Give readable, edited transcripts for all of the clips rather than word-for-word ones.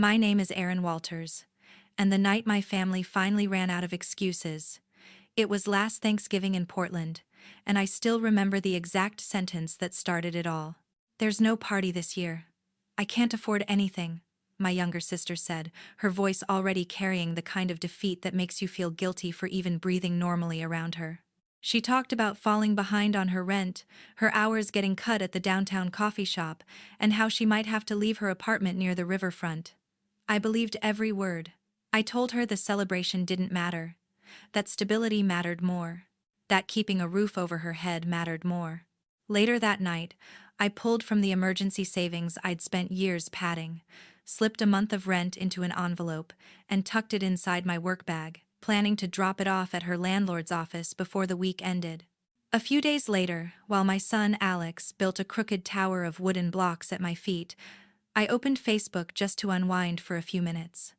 My name is Erin Walters, and the night my family finally ran out of excuses. It was last Thanksgiving in Portland, and I still remember the exact sentence that started it all. "There's no party this year. I can't afford anything," my younger sister said, her voice already carrying the kind of defeat that makes you feel guilty for even breathing normally around her. She talked about falling behind on her rent, her hours getting cut at the downtown coffee shop, and how she might have to leave her apartment near the riverfront. I believed every word. I told her the celebration didn't matter, that stability mattered more, that keeping a roof over her head mattered more. Later that night, I pulled from the emergency savings I'd spent years padding, slipped a month of rent into an envelope, and tucked it inside my work bag, planning to drop it off at her landlord's office before the week ended. A few days later, while my son Alex built a crooked tower of wooden blocks at my feet, I opened Facebook just to unwind for a few minutes.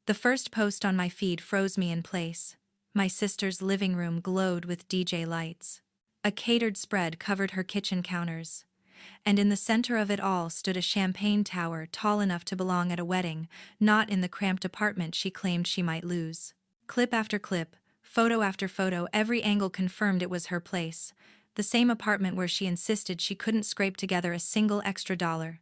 The first post on my feed froze me in place. My sister's living room glowed with DJ lights. A catered spread covered her kitchen counters, and in the center of it all stood a champagne tower tall enough to belong at a wedding, not in the cramped apartment she claimed she might lose. Clip after clip, photo after photo, every angle confirmed it was her place, the same apartment where she insisted she couldn't scrape together a single extra dollar.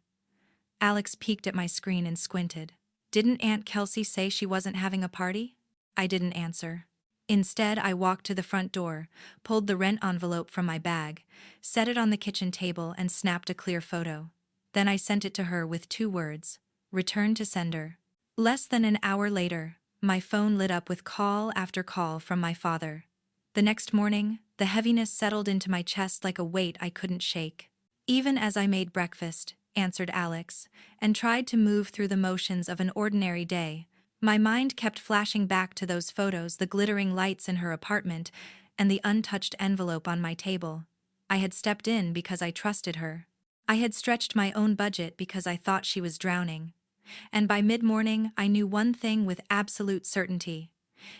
Alex peeked at my screen and squinted. "Didn't Aunt Kelsey say she wasn't having a party?" I didn't answer. Instead, I walked to the front door, pulled the rent envelope from my bag, set it on the kitchen table, and snapped a clear photo. Then I sent it to her with 2 words: "Return to sender." Less than an hour later, my phone lit up with call after call from my father. The next morning, the heaviness settled into my chest like a weight I couldn't shake. "Even as I made breakfast," answered Alex, and tried to move through the motions of an ordinary day, my mind kept flashing back to those photos, the glittering lights in her apartment, and the untouched envelope on my table. I had stepped in because I trusted her. I had stretched my own budget because I thought she was drowning. And by mid-morning, I knew one thing with absolute certainty: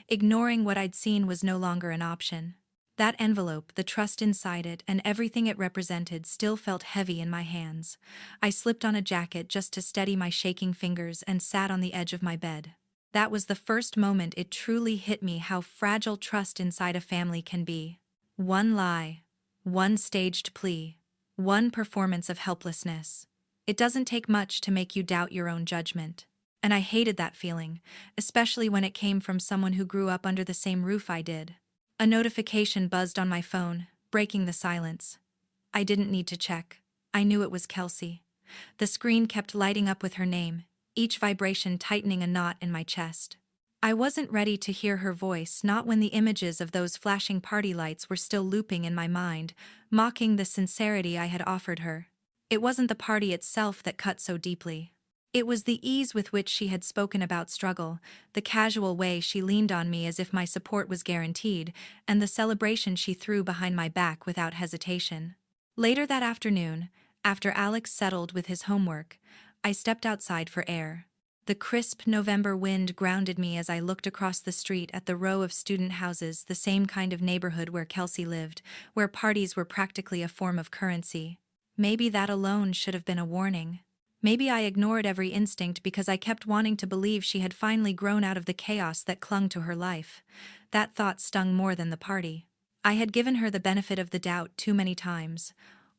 ignoring what I'd seen was no longer an option. That envelope, the trust inside it, and everything it represented still felt heavy in my hands. I slipped on a jacket just to steady my shaking fingers and sat on the edge of my bed. That was the first moment it truly hit me how fragile trust inside a family can be. One lie, one staged plea, one performance of helplessness. It doesn't take much to make you doubt your own judgment. And I hated that feeling, especially when it came from someone who grew up under the same roof I did. A notification buzzed on my phone, breaking the silence. I didn't need to check. I knew it was Kelsey. The screen kept lighting up with her name, each vibration tightening a knot in my chest. I wasn't ready to hear her voice, not when the images of those flashing party lights were still looping in my mind, mocking the sincerity I had offered her. It wasn't the party itself that cut so deeply. It was the ease with which she had spoken about struggle, the casual way she leaned on me as if my support was guaranteed, and the celebration she threw behind my back without hesitation. Later that afternoon, after Alex settled with his homework, I stepped outside for air. The crisp November wind grounded me as I looked across the street at the row of student houses, the same kind of neighborhood where Kelsey lived, where parties were practically a form of currency. Maybe that alone should have been a warning. Maybe I ignored every instinct because I kept wanting to believe she had finally grown out of the chaos that clung to her life. That thought stung more than the party. I had given her the benefit of the doubt too many times,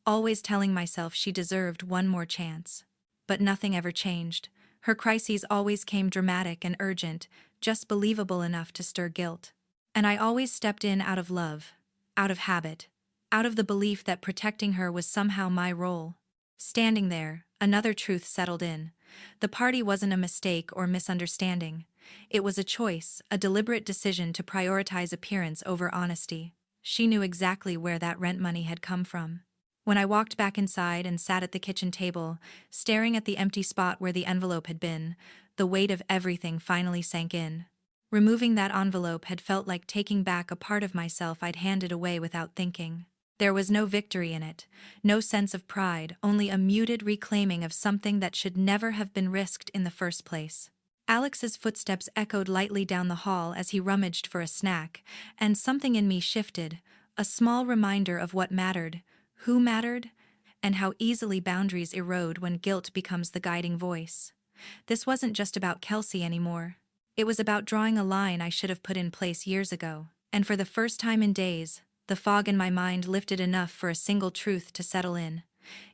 always telling myself she deserved one more chance. But nothing ever changed. Her crises always came dramatic and urgent, just believable enough to stir guilt. And I always stepped in out of love, out of habit, out of the belief that protecting her was somehow my role. Standing there, another truth settled in. The party wasn't a mistake or misunderstanding. It was a choice, a deliberate decision to prioritize appearance over honesty. She knew exactly where that rent money had come from. When I walked back inside and sat at the kitchen table, staring at the empty spot where the envelope had been, the weight of everything finally sank in. Removing that envelope had felt like taking back a part of myself I'd handed away without thinking. There was no victory in it, no sense of pride, only a muted reclaiming of something that should never have been risked in the first place. Alex's footsteps echoed lightly down the hall as he rummaged for a snack, and something in me shifted, a small reminder of what mattered, who mattered, and how easily boundaries erode when guilt becomes the guiding voice. This wasn't just about Kelsey anymore. It was about drawing a line I should have put in place years ago. And for the first time in days, the fog in my mind lifted enough for a single truth to settle in.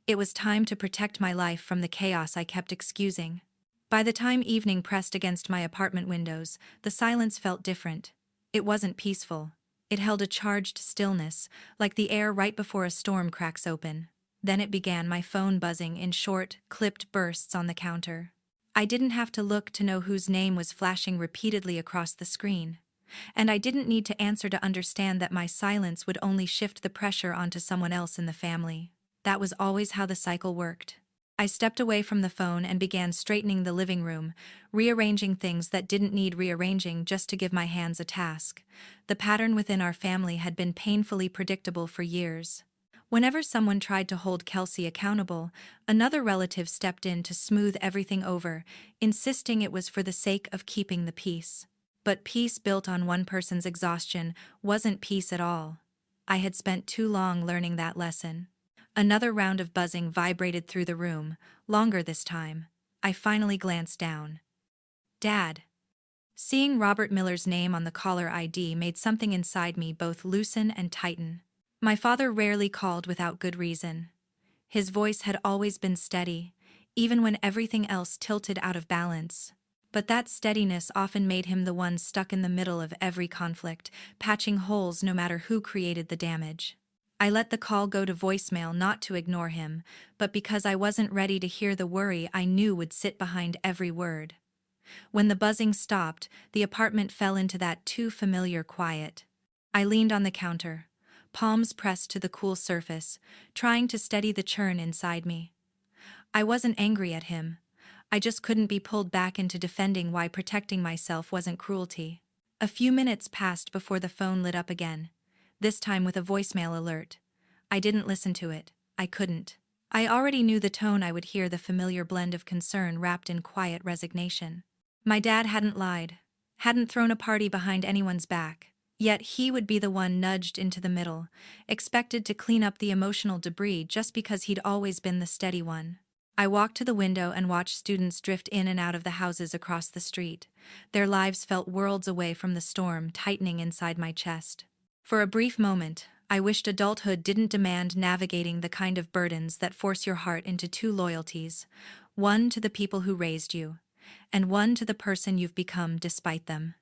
It was time to protect my life from the chaos I kept excusing. By the time evening pressed against my apartment windows, the silence felt different. It wasn't peaceful. It held a charged stillness, like the air right before a storm cracks open. Then it began, my phone buzzing in short, clipped bursts on the counter. I didn't have to look to know whose name was flashing repeatedly across the screen. And I didn't need to answer to understand that my silence would only shift the pressure onto someone else in the family. That was always how the cycle worked. I stepped away from the phone and began straightening the living room, rearranging things that didn't need rearranging just to give my hands a task. The pattern within our family had been painfully predictable for years. Whenever someone tried to hold Kelsey accountable, another relative stepped in to smooth everything over, insisting it was for the sake of keeping the peace. But peace built on one person's exhaustion wasn't peace at all. I had spent too long learning that lesson. Another round of buzzing vibrated through the room, longer this time. I finally glanced down. Dad. Seeing Robert Miller's name on the caller ID made something inside me both loosen and tighten. My father rarely called without good reason. His voice had always been steady, even when everything else tilted out of balance. But that steadiness often made him the one stuck in the middle of every conflict, patching holes no matter who created the damage. I let the call go to voicemail not to ignore him, but because I wasn't ready to hear the worry I knew would sit behind every word. When the buzzing stopped, the apartment fell into that too familiar quiet. I leaned on the counter, palms pressed to the cool surface, trying to steady the churn inside me. I wasn't angry at him. I just couldn't be pulled back into defending why protecting myself wasn't cruelty. A few minutes passed before the phone lit up again, this time with a voicemail alert. I didn't listen to it. I couldn't. I already knew the tone I would hear, the familiar blend of concern wrapped in quiet resignation. My dad hadn't lied, hadn't thrown a party behind anyone's back, yet he would be the one nudged into the middle, expected to clean up the emotional debris just because he'd always been the steady one. I walked to the window and watched students drift in and out of the houses across the street. Their lives felt worlds away from the storm tightening inside my chest. For a brief moment, I wished adulthood didn't demand navigating the kind of burdens that force your heart into two loyalties, one to the people who raised you, and one to the person you've become despite them.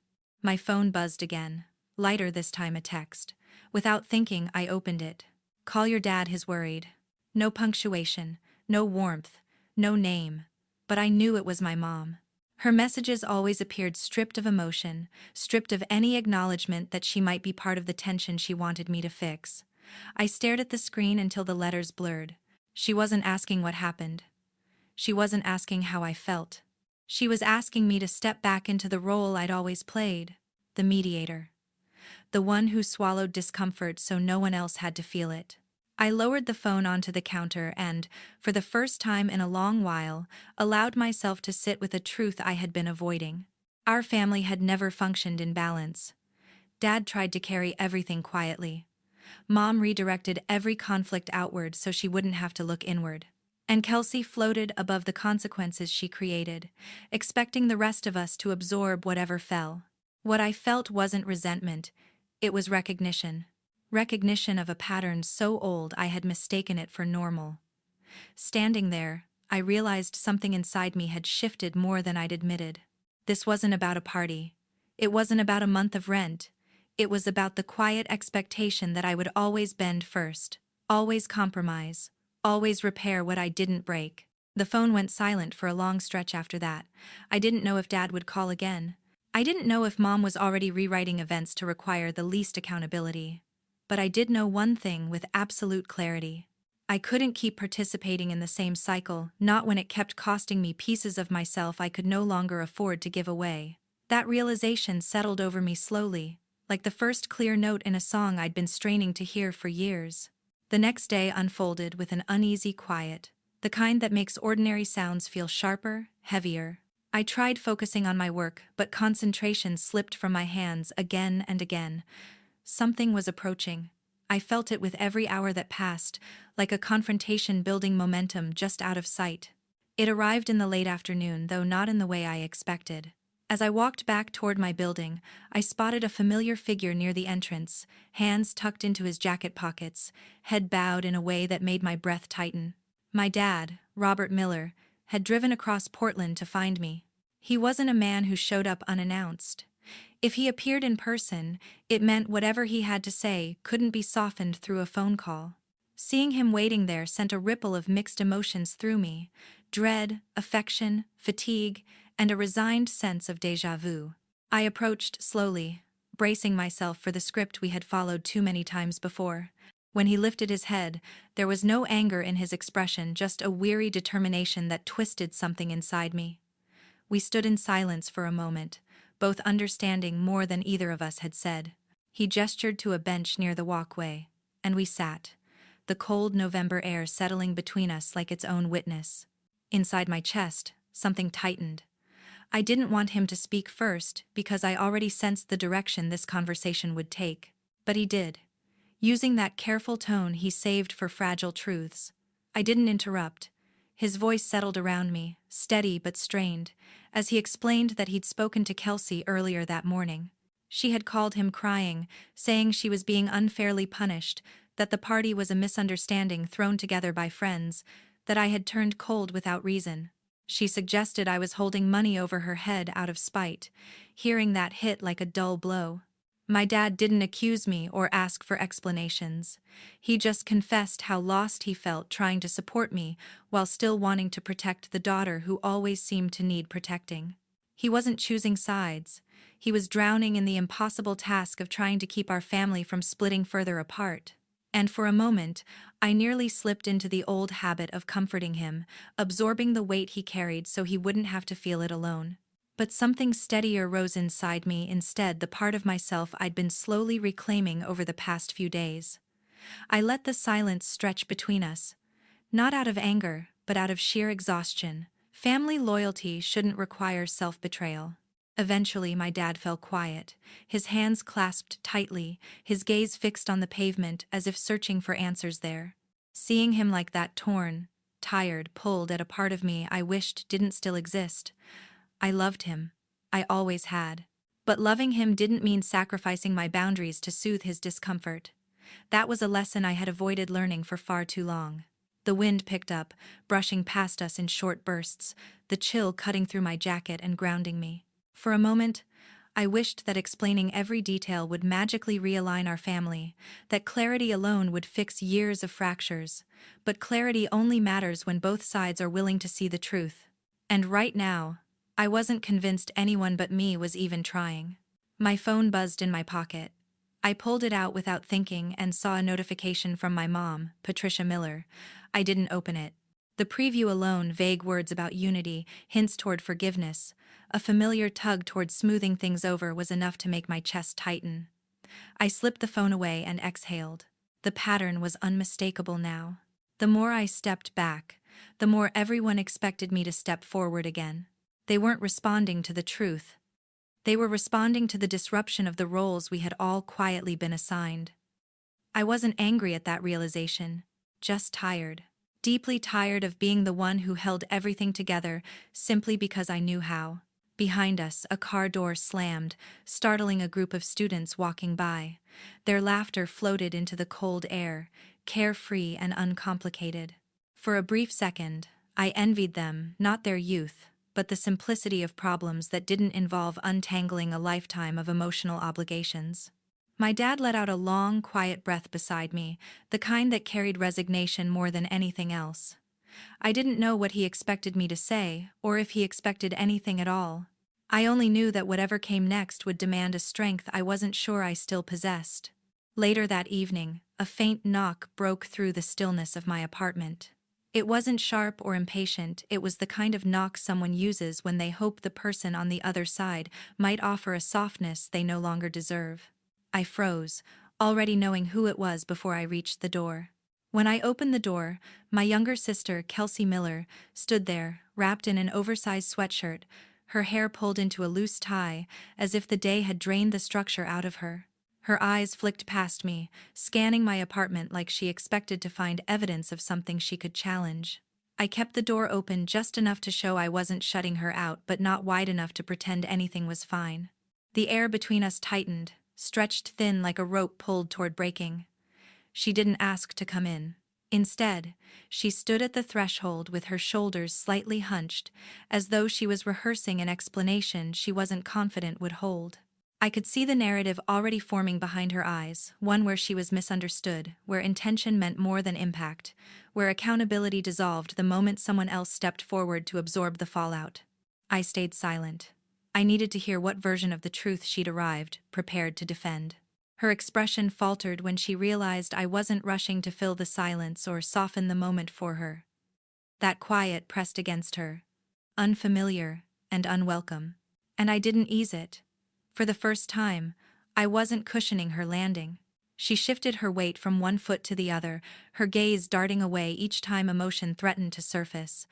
My phone buzzed again, lighter this time, a text. Without thinking, I opened it. "Call your dad, he's worried." No punctuation, no warmth, no name, but I knew it was my mom. Her messages always appeared stripped of emotion, stripped of any acknowledgement that she might be part of the tension she wanted me to fix. I stared at the screen until the letters blurred. She wasn't asking what happened. She wasn't asking how I felt. She was asking me to step back into the role I'd always played, the mediator. The one who swallowed discomfort so no one else had to feel it. I lowered the phone onto the counter and, for the first time in a long while, allowed myself to sit with a truth I had been avoiding. Our family had never functioned in balance. Dad tried to carry everything quietly. Mom redirected every conflict outward so she wouldn't have to look inward. And Kelsey floated above the consequences she created, expecting the rest of us to absorb whatever fell. What I felt wasn't resentment, it was recognition. Recognition of a pattern so old I had mistaken it for normal. Standing there, I realized something inside me had shifted more than I'd admitted. This wasn't about a party. It wasn't about a month of rent. It was about the quiet expectation that I would always bend first, always compromise, always repair what I didn't break. The phone went silent for a long stretch after that. I didn't know if Dad would call again. I didn't know if Mom was already rewriting events to require the least accountability. But I did know one thing with absolute clarity. I couldn't keep participating in the same cycle, not when it kept costing me pieces of myself I could no longer afford to give away. That realization settled over me slowly, like the first clear note in a song I'd been straining to hear for years. The next day unfolded with an uneasy quiet, the kind that makes ordinary sounds feel sharper, heavier. I tried focusing on my work, but concentration slipped from my hands again and again. Something was approaching. I felt it with every hour that passed, like a confrontation building momentum just out of sight. It arrived in the late afternoon, though not in the way I expected. As I walked back toward my building, I spotted a familiar figure near the entrance, hands tucked into his jacket pockets, head bowed in a way that made my breath tighten. My dad, Robert Miller, had driven across Portland to find me. He wasn't a man who showed up unannounced. If he appeared in person, it meant whatever he had to say couldn't be softened through a phone call. Seeing him waiting there sent a ripple of mixed emotions through me: dread, affection, fatigue, and a resigned sense of déjà vu. I approached slowly, bracing myself for the script we had followed too many times before. When he lifted his head, there was no anger in his expression, just a weary determination that twisted something inside me. We stood in silence for a moment, both understanding more than either of us had said. He gestured to a bench near the walkway, and we sat, the cold November air settling between us like its own witness. Inside my chest, something tightened. I didn't want him to speak first because I already sensed the direction this conversation would take. But he did, using that careful tone he saved for fragile truths. I didn't interrupt. His voice settled around me, steady but strained, as he explained that he'd spoken to Kelsey earlier that morning. She had called him crying, saying she was being unfairly punished, that the party was a misunderstanding thrown together by friends, that I had turned cold without reason. She suggested I was holding money over her head out of spite. Hearing that hit like a dull blow. My dad didn't accuse me or ask for explanations. He just confessed how lost he felt trying to support me while still wanting to protect the daughter who always seemed to need protecting. He wasn't choosing sides. He was drowning in the impossible task of trying to keep our family from splitting further apart. And for a moment, I nearly slipped into the old habit of comforting him, absorbing the weight he carried so he wouldn't have to feel it alone. But something steadier rose inside me instead, the part of myself I'd been slowly reclaiming over the past few days. I let the silence stretch between us, not out of anger, but out of sheer exhaustion. Family loyalty shouldn't require self-betrayal. Eventually, my dad fell quiet, his hands clasped tightly, his gaze fixed on the pavement as if searching for answers there. Seeing him like that, torn, tired, pulled at a part of me I wished didn't still exist. I loved him. I always had. But loving him didn't mean sacrificing my boundaries to soothe his discomfort. That was a lesson I had avoided learning for far too long. The wind picked up, brushing past us in short bursts, the chill cutting through my jacket and grounding me. For a moment, I wished that explaining every detail would magically realign our family, that clarity alone would fix years of fractures. But clarity only matters when both sides are willing to see the truth. And right now, I wasn't convinced anyone but me was even trying. My phone buzzed in my pocket. I pulled it out without thinking and saw a notification from my mom, Patricia Miller. I didn't open it. The preview alone, vague words about unity, hints toward forgiveness, a familiar tug toward smoothing things over, was enough to make my chest tighten. I slipped the phone away and exhaled. The pattern was unmistakable now. The more I stepped back, the more everyone expected me to step forward again. They weren't responding to the truth. They were responding to the disruption of the roles we had all quietly been assigned. I wasn't angry at that realization, just tired. Deeply tired of being the one who held everything together simply because I knew how. Behind us, a car door slammed, startling a group of students walking by. Their laughter floated into the cold air, carefree and uncomplicated. For a brief second, I envied them, not their youth, but the simplicity of problems that didn't involve untangling a lifetime of emotional obligations. My dad let out a long, quiet breath beside me, the kind that carried resignation more than anything else. I didn't know what he expected me to say, or if he expected anything at all. I only knew that whatever came next would demand a strength I wasn't sure I still possessed. Later that evening, a faint knock broke through the stillness of my apartment. It wasn't sharp or impatient, it was the kind of knock someone uses when they hope the person on the other side might offer a softness they no longer deserve. I froze, already knowing who it was before I reached the door. When I opened the door, my younger sister, Kelsey Miller, stood there, wrapped in an oversized sweatshirt, her hair pulled into a loose tie, as if the day had drained the structure out of her. Her eyes flicked past me, scanning my apartment like she expected to find evidence of something she could challenge. I kept the door open just enough to show I wasn't shutting her out, but not wide enough to pretend anything was fine. The air between us tightened, stretched thin like a rope pulled toward breaking. She didn't ask to come in. Instead, she stood at the threshold with her shoulders slightly hunched, as though she was rehearsing an explanation she wasn't confident would hold. I could see the narrative already forming behind her eyes, one where she was misunderstood, where intention meant more than impact, where accountability dissolved the moment someone else stepped forward to absorb the fallout. I stayed silent. I needed to hear what version of the truth she'd arrived, prepared to defend. Her expression faltered when she realized I wasn't rushing to fill the silence or soften the moment for her. That quiet pressed against her, unfamiliar and unwelcome. And I didn't ease it. For the first time, I wasn't cushioning her landing. She shifted her weight from one foot to the other, her gaze darting away each time emotion threatened to surface.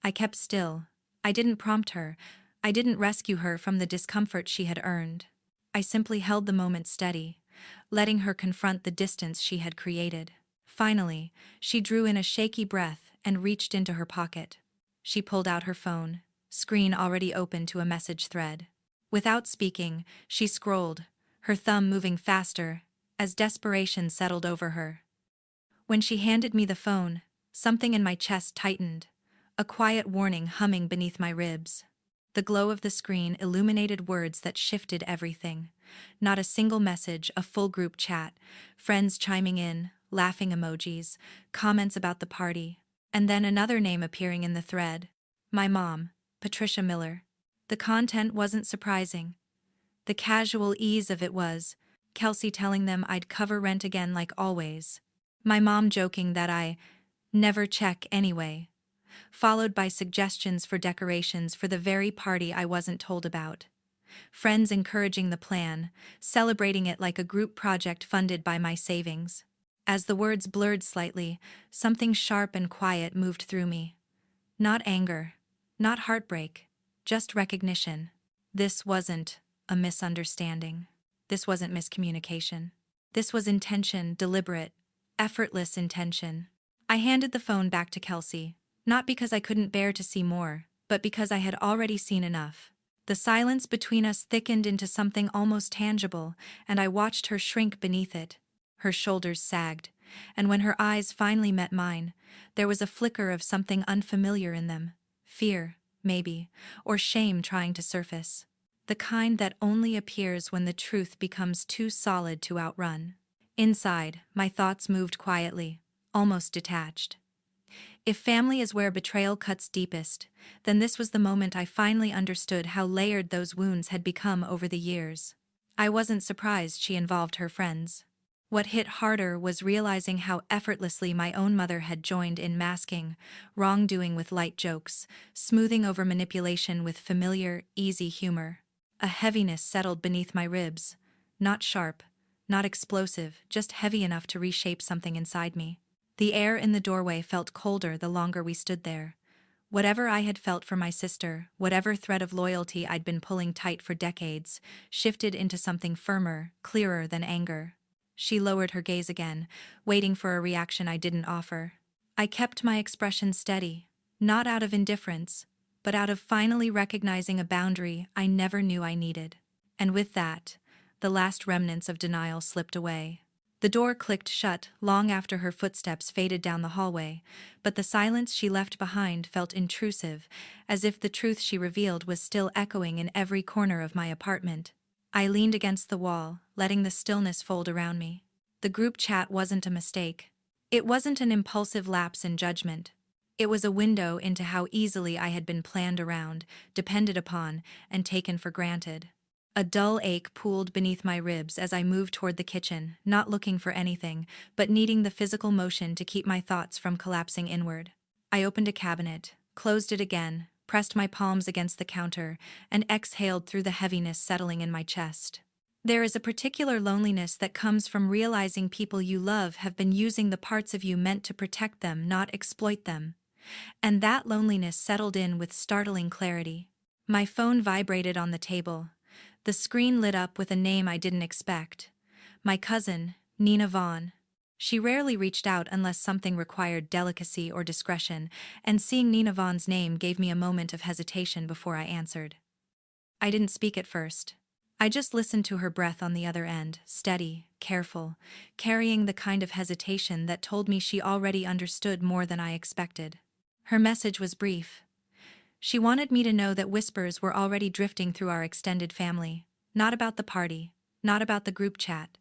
I kept still. I didn't prompt her. I didn't rescue her from the discomfort she had earned. I simply held the moment steady, letting her confront the distance she had created. Finally, she drew in a shaky breath and reached into her pocket. She pulled out her phone, screen already open to a message thread. Without speaking, she scrolled, her thumb moving faster, as desperation settled over her. When she handed me the phone, something in my chest tightened, a quiet warning humming beneath my ribs. The glow of the screen illuminated words that shifted everything. Not a single message, a full group chat, friends chiming in, laughing emojis, comments about the party, and then another name appearing in the thread. My mom, Patricia Miller. The content wasn't surprising. The casual ease of it was, Kelsey telling them I'd cover rent again like always. My mom joking that I never check anyway, followed by suggestions for decorations for the very party I wasn't told about. Friends encouraging the plan, celebrating it like a group project funded by my savings. As the words blurred slightly, something sharp and quiet moved through me. Not anger, not heartbreak, just recognition. This wasn't a misunderstanding. This wasn't miscommunication. This was intention, deliberate, effortless intention. I handed the phone back to Kelsey, not because I couldn't bear to see more, but because I had already seen enough. The silence between us thickened into something almost tangible, and I watched her shrink beneath it. Her shoulders sagged, and when her eyes finally met mine, there was a flicker of something unfamiliar in them. Fear, maybe, or shame trying to surface. The kind that only appears when the truth becomes too solid to outrun. Inside, my thoughts moved quietly, almost detached. If family is where betrayal cuts deepest, then this was the moment I finally understood how layered those wounds had become over the years. I wasn't surprised she involved her friends. What hit harder was realizing how effortlessly my own mother had joined in masking wrongdoing with light jokes, smoothing over manipulation with familiar, easy humor. A heaviness settled beneath my ribs, not sharp, not explosive, just heavy enough to reshape something inside me. The air in the doorway felt colder the longer we stood there. Whatever I had felt for my sister, whatever thread of loyalty I'd been pulling tight for decades, shifted into something firmer, clearer than anger. She lowered her gaze again, waiting for a reaction I didn't offer. I kept my expression steady, not out of indifference, but out of finally recognizing a boundary I never knew I needed. And with that, the last remnants of denial slipped away. The door clicked shut long after her footsteps faded down the hallway, but the silence she left behind felt intrusive, as if the truth she revealed was still echoing in every corner of my apartment. I leaned against the wall, letting the stillness fold around me. The group chat wasn't a mistake. It wasn't an impulsive lapse in judgment. It was a window into how easily I had been planned around, depended upon, and taken for granted. A dull ache pooled beneath my ribs as I moved toward the kitchen, not looking for anything, but needing the physical motion to keep my thoughts from collapsing inward. I opened a cabinet, closed it again, pressed my palms against the counter, and exhaled through the heaviness settling in my chest. There is a particular loneliness that comes from realizing people you love have been using the parts of you meant to protect them, not exploit them. And that loneliness settled in with startling clarity. My phone vibrated on the table. The screen lit up with a name I didn't expect. My cousin, Nina Vaughn. She rarely reached out unless something required delicacy or discretion, and seeing Nina Vaughn's name gave me a moment of hesitation before I answered. I didn't speak at first. I just listened to her breath on the other end, steady, careful, carrying the kind of hesitation that told me she already understood more than I expected. Her message was brief. She wanted me to know that whispers were already drifting through our extended family. Not about the party, not about the group chat.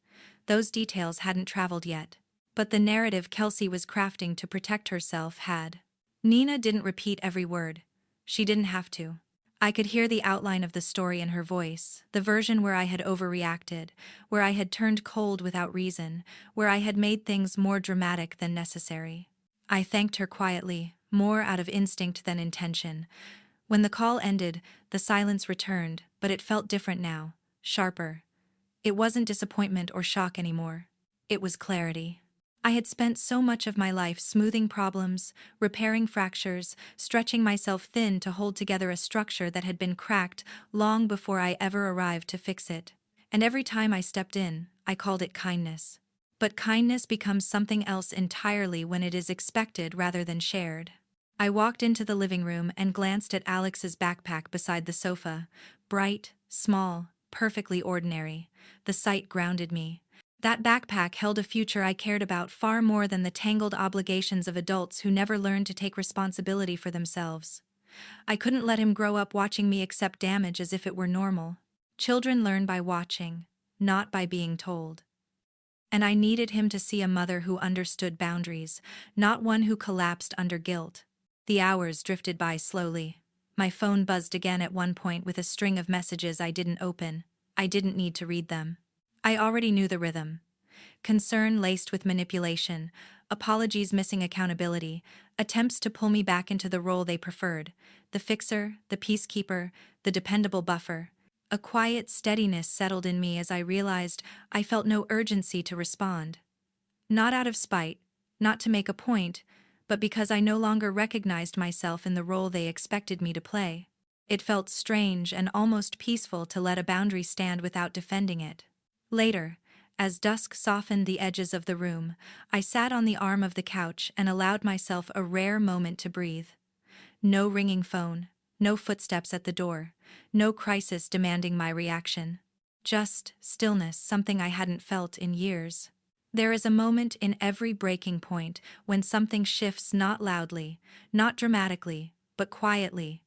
Those details hadn't traveled yet. But the narrative Kelsey was crafting to protect herself had. Nina didn't repeat every word. She didn't have to. I could hear the outline of the story in her voice, the version where I had overreacted, where I had turned cold without reason, where I had made things more dramatic than necessary. I thanked her quietly, more out of instinct than intention. When the call ended, the silence returned, but it felt different now, sharper. It wasn't disappointment or shock anymore. It was clarity. I had spent so much of my life smoothing problems, repairing fractures, stretching myself thin to hold together a structure that had been cracked long before I ever arrived to fix it. And every time I stepped in, I called it kindness. But kindness becomes something else entirely when it is expected rather than shared. I walked into the living room and glanced at Alex's backpack beside the sofa, bright, small, perfectly ordinary. The sight grounded me. That backpack held a future I cared about far more than the tangled obligations of adults who never learned to take responsibility for themselves. I couldn't let him grow up watching me accept damage as if it were normal. Children learn by watching, not by being told. And I needed him to see a mother who understood boundaries, not one who collapsed under guilt. The hours drifted by slowly. My phone buzzed again at one point with a string of messages I didn't open. I didn't need to read them. I already knew the rhythm. Concern laced with manipulation, apologies missing accountability, attempts to pull me back into the role they preferred, the fixer, the peacekeeper, the dependable buffer. A quiet steadiness settled in me as I realized I felt no urgency to respond. Not out of spite, not to make a point, but because I no longer recognized myself in the role they expected me to play. It felt strange and almost peaceful to let a boundary stand without defending it. Later, as dusk softened the edges of the room, I sat on the arm of the couch and allowed myself a rare moment to breathe. No ringing phone, no footsteps at the door, no crisis demanding my reaction. Just stillness, something I hadn't felt in years. There is a moment in every breaking point when something shifts not loudly, not dramatically, but quietly,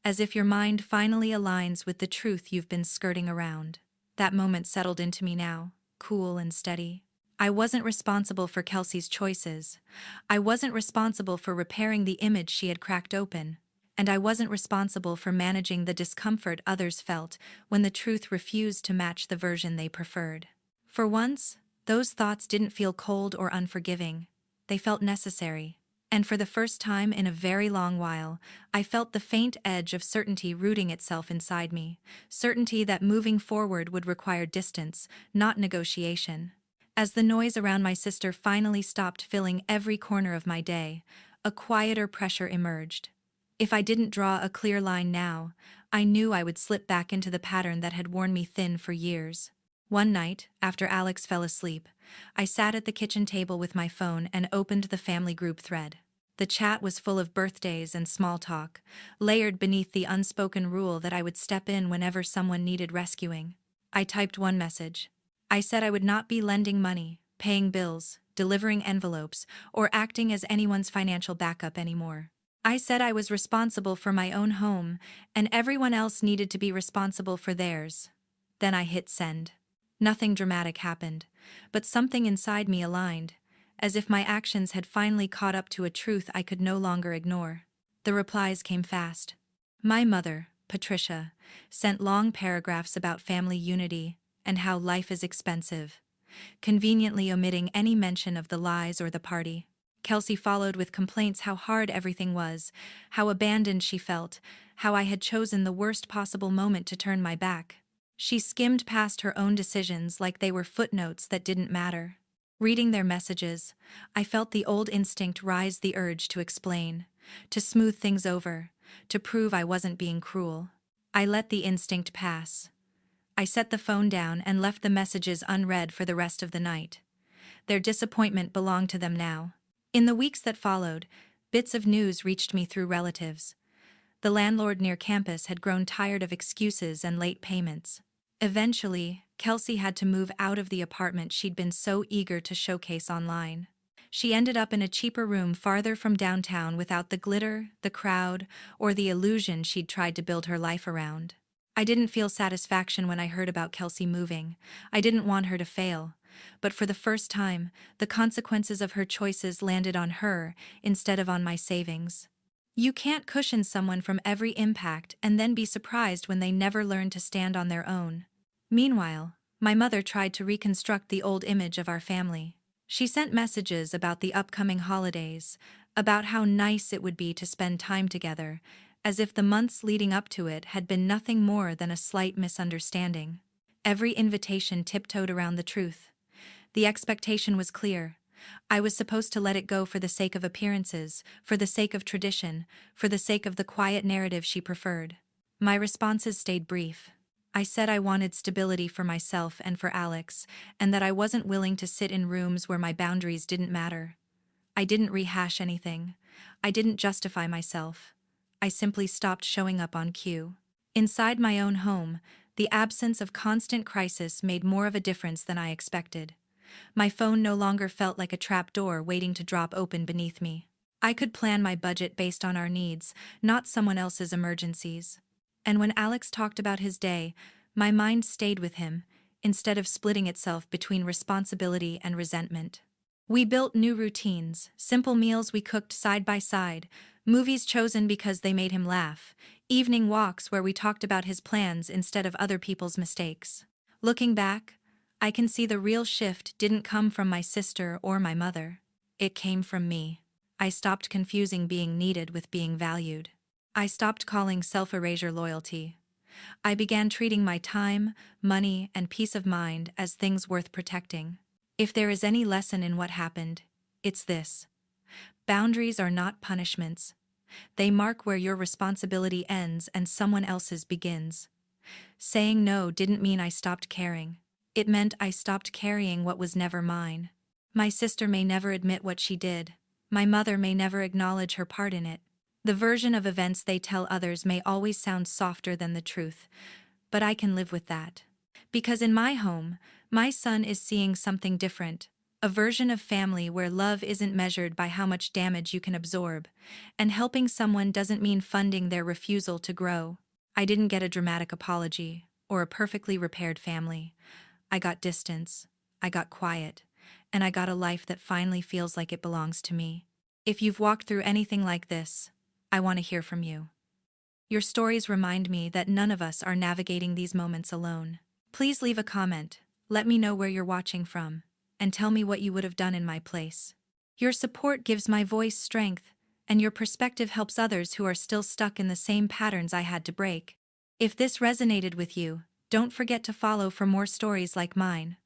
as if your mind finally aligns with the truth you've been skirting around. That moment settled into me now, cool and steady. I wasn't responsible for Kelsey's choices. I wasn't responsible for repairing the image she had cracked open. And I wasn't responsible for managing the discomfort others felt when the truth refused to match the version they preferred. For once, those thoughts didn't feel cold or unforgiving. They felt necessary. And for the first time in a very long while, I felt the faint edge of certainty rooting itself inside me, certainty that moving forward would require distance, not negotiation. As the noise around my sister finally stopped filling every corner of my day, a quieter pressure emerged. If I didn't draw a clear line now, I knew I would slip back into the pattern that had worn me thin for years. One night, after Alex fell asleep, I sat at the kitchen table with my phone and opened the family group thread. The chat was full of birthdays and small talk, layered beneath the unspoken rule that I would step in whenever someone needed rescuing. I typed one message. I said I would not be lending money, paying bills, delivering envelopes, or acting as anyone's financial backup anymore. I said I was responsible for my own home, and everyone else needed to be responsible for theirs. Then I hit send. Nothing dramatic happened, but something inside me aligned, as if my actions had finally caught up to a truth I could no longer ignore. The replies came fast. My mother, Patricia, sent long paragraphs about family unity and how life is expensive, conveniently omitting any mention of the lies or the party. Kelsey followed with complaints how hard everything was, how abandoned she felt, how I had chosen the worst possible moment to turn my back. She skimmed past her own decisions like they were footnotes that didn't matter. Reading their messages, I felt the old instinct rise, the urge to explain, to smooth things over, to prove I wasn't being cruel. I let the instinct pass. I set the phone down and left the messages unread for the rest of the night. Their disappointment belonged to them now. In the weeks that followed, bits of news reached me through relatives. The landlord near campus had grown tired of excuses and late payments. Eventually, Kelsey had to move out of the apartment she'd been so eager to showcase online. She ended up in a cheaper room farther from downtown without the glitter, the crowd, or the illusion she'd tried to build her life around. I didn't feel satisfaction when I heard about Kelsey moving. I didn't want her to fail. But for the first time, the consequences of her choices landed on her instead of on my savings. You can't cushion someone from every impact and then be surprised when they never learn to stand on their own. Meanwhile, my mother tried to reconstruct the old image of our family. She sent messages about the upcoming holidays, about how nice it would be to spend time together, as if the months leading up to it had been nothing more than a slight misunderstanding. Every invitation tiptoed around the truth. The expectation was clear. I was supposed to let it go for the sake of appearances, for the sake of tradition, for the sake of the quiet narrative she preferred. My responses stayed brief. I said I wanted stability for myself and for Alex, and that I wasn't willing to sit in rooms where my boundaries didn't matter. I didn't rehash anything. I didn't justify myself. I simply stopped showing up on cue. Inside my own home, the absence of constant crisis made more of a difference than I expected. My phone no longer felt like a trap door waiting to drop open beneath me. I could plan my budget based on our needs, not someone else's emergencies. And when Alex talked about his day, my mind stayed with him, instead of splitting itself between responsibility and resentment. We built new routines, simple meals we cooked side by side, movies chosen because they made him laugh, evening walks where we talked about his plans instead of other people's mistakes. Looking back, I can see the real shift didn't come from my sister or my mother. It came from me. I stopped confusing being needed with being valued. I stopped calling self-erasure loyalty. I began treating my time, money, and peace of mind as things worth protecting. If there is any lesson in what happened, it's this. Boundaries are not punishments. They mark where your responsibility ends and someone else's begins. Saying no didn't mean I stopped caring. It meant I stopped carrying what was never mine. My sister may never admit what she did. My mother may never acknowledge her part in it. The version of events they tell others may always sound softer than the truth, but I can live with that. Because in my home, my son is seeing something different, a version of family where love isn't measured by how much damage you can absorb, and helping someone doesn't mean funding their refusal to grow. I didn't get a dramatic apology, or a perfectly repaired family. I got distance, I got quiet, and I got a life that finally feels like it belongs to me. If you've walked through anything like this, I want to hear from you. Your stories remind me that none of us are navigating these moments alone. Please leave a comment, let me know where you're watching from, and tell me what you would have done in my place. Your support gives my voice strength, and your perspective helps others who are still stuck in the same patterns I had to break. If this resonated with you, don't forget to follow for more stories like mine.